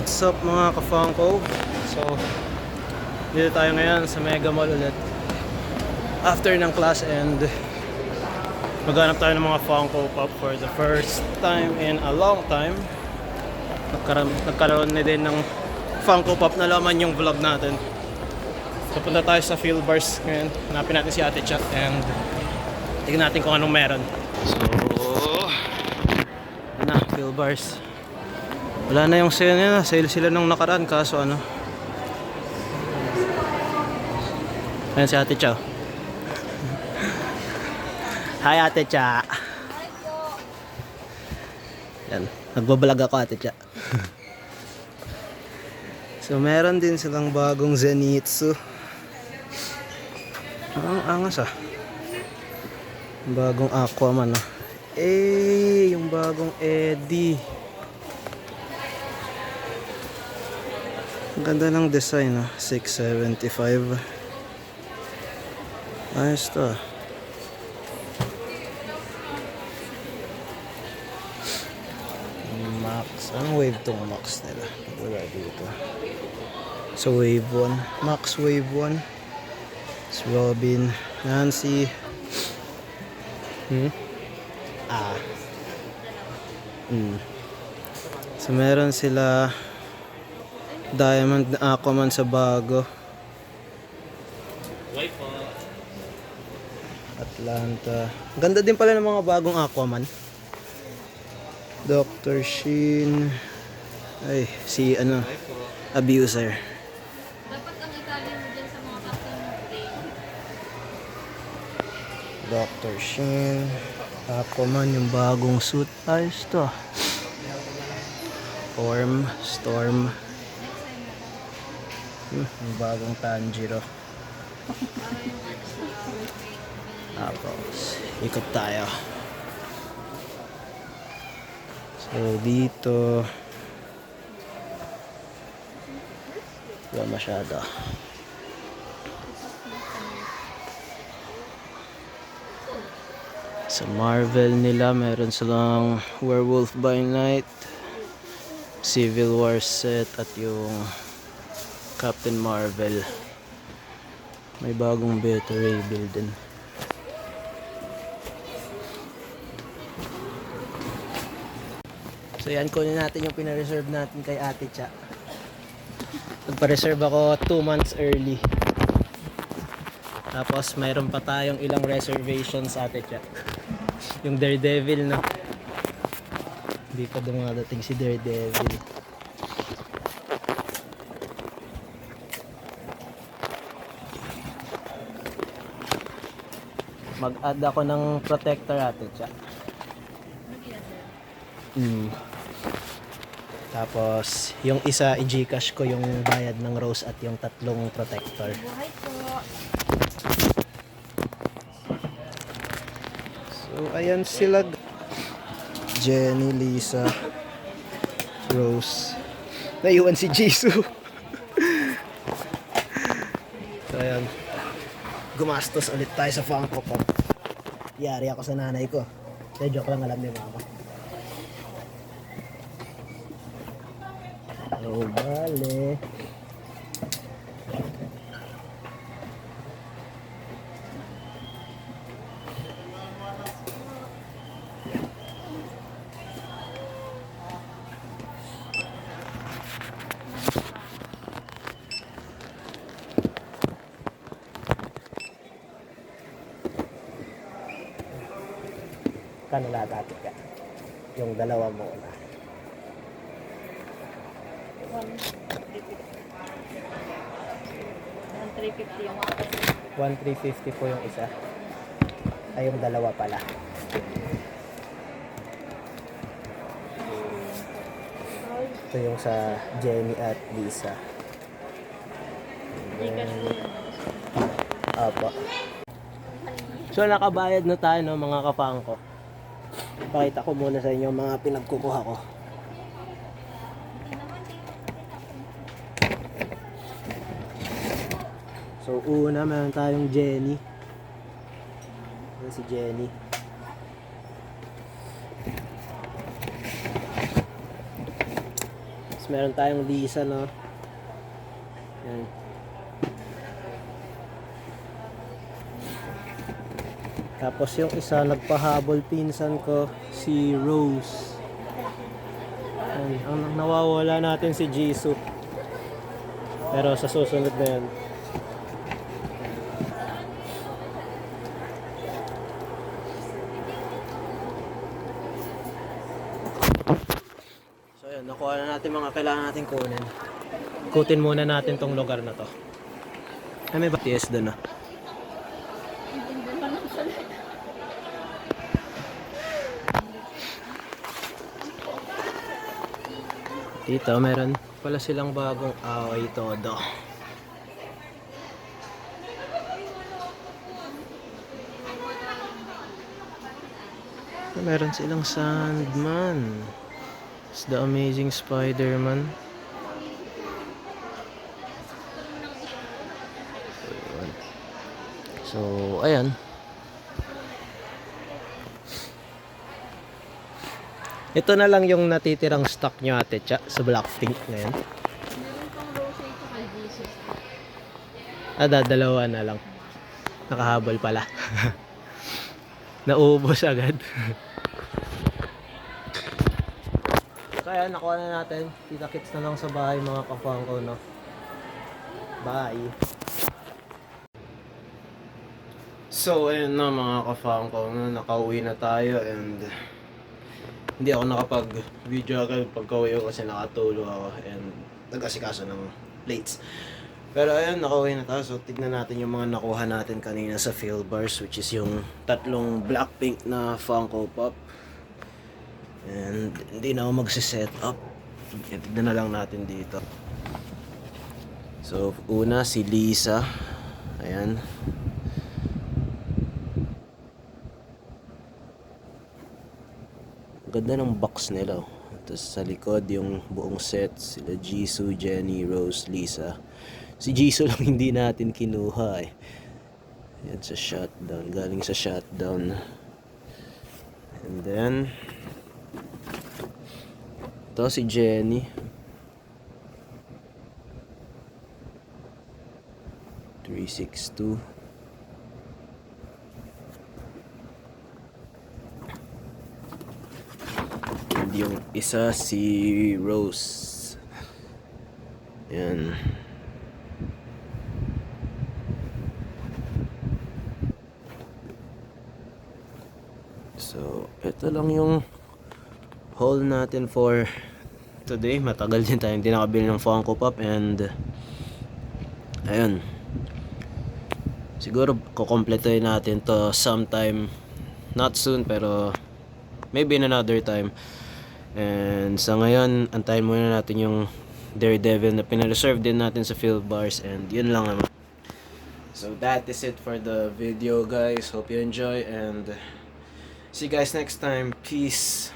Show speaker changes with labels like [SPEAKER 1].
[SPEAKER 1] What's up mga ka-Funko? So, dito tayo ngayon sa Mega Mall ulit. After ng class and maghanap tayo ng mga Funko Pop for the first time in a long time. Nagkaroon na din ng Funko Pop na laman yung vlog natin. So, punta tayo sa Phil Bars ngayon. Hanapin natin si Ate Chat and tignan natin kung anong meron. So, na, Phil Bars. Wala na yung sale nila. Sale sila nung nakaraan. Kaso ano. Ayan si Ate Cha. Hi Ate Cha. Yan. Nagbabalag ako Ate Cha. So meron din silang bagong Zenitsu. Ang angas ah. Bagong Aquaman ah. Yung bagong Eddie. Ang ganda ng design ah. 675. Ayos to ah. Max. Anong wave tong Max nila? Wala dito. So wave 1. Max wave 1. It's Robin. Nancy. So meron sila Diamond na Aquaman sa bago. Atlanta. Ganda din pala ng mga bagong Aquaman. Dr. Sheen. Ay, si ano, Abuser.
[SPEAKER 2] Dapat ang Italian mo dyan sa mga custom grade.
[SPEAKER 1] Dr. Sheen. Aquaman, yung bagong suit. Ayos to. Storm. Yung bagong Tanjiro. Tapos, ikot tayo. So, dito wala masyado. Sa Marvel nila, meron silang Werewolf by Night, Civil War set, at yung Captain Marvel. May bagong Beta Ray Bill din. So yan, kunin natin yung pina-reserve natin kay Ate Cha. Nagpa-reserve ako 2 months early. Tapos mayroon pa tayong ilang reservations Ate Cha. Yung Daredevil na. Hindi pa dumadating si Daredevil. Mag-add ako ng protector Ate Cha. Tapos, yung isa i-Gcash ko yung bayad ng rose at yung 3 protector.
[SPEAKER 2] Buhay po.
[SPEAKER 1] So, ayan sila. Jenny, Lisa, Rose. Naiwan si Jisoo. So, ayan. Gumastos ulit tayo sa Funko Pop. Yari ako sa nanay ko. Joke lang, alam ni mama. Oh, vale. Kano lahat dati ka? Yung dalawa mo na.
[SPEAKER 2] 1,350 yung
[SPEAKER 1] 1,350 po yung isa. Ay, yung dalawa pala. Ito yung sa Jenny at Lisa.
[SPEAKER 2] Gcash mo.
[SPEAKER 1] Apo. So, nakabayad na tayo, no, mga ka-Funko. Pakita ko muna sa inyo mga pinagkukuha ko. So, una, meron tayong Jenny. Ayan si Jenny. Tapos meron tayong Lisa, no? Yan. Tapos yung isa nagpahabol pinsan ko, si Rose. Yan. Ang nawawala natin si Jisoo. Pero sa susunod na yan. So yun, nakuha na natin mga kailangan natin kunin. Ikutin muna natin tong lugar na to. Ay, may BTS doon ah. Dito, meron pala silang bagong away todo. Meron silang Sandman. It's the Amazing Spider-Man. So, ayan. Ito na lang yung natitirang stock nyo ate Cha sa Blackpink ngayon.
[SPEAKER 2] Meron pang rose ito kay Jesus.
[SPEAKER 1] Dalawa na lang. Nakahabol pala. Naubos agad. Kaya nakuha na natin. Kita-kits na lang sa bahay mga kapuang ko, no? Bye! So, ayun na mga kapuang ko, no? Nakauwi na tayo and hindi ako nakapag-video agad pagka-uwi ko kasi nakatulog ako and nag-asikaso ng plates. Pero ayun, nakauwi na tayo. So, tignan natin yung mga nakuha natin kanina sa Philbars, which is yung tatlong Blackpink na Funko Pop. And hindi na ako magsiset up. Tignan na lang natin dito. So, una si Lisa. Ayan. Ganda ng box nila. Tapos sa likod yung buong set. Sila Jisoo, Jennie, Rose, Lisa. Si Jisoo lang hindi natin kinuha eh. Yan sa shutdown. Galing sa shutdown. And then ito si Jennie. 362. And yung isa si Rose. Yan. So, ito lang yung haul natin for today. Matagal din tayo hindi nakabili ng Funko Pop and ayun. Siguro kukompletuhin natin to sometime, not soon pero maybe in another time. And sa ngayon, antayin muna natin yung Daredevil na pinareserve din natin sa Philbars and yun lang naman. So that is it for the video guys. Hope you enjoy and see you guys next time. Peace.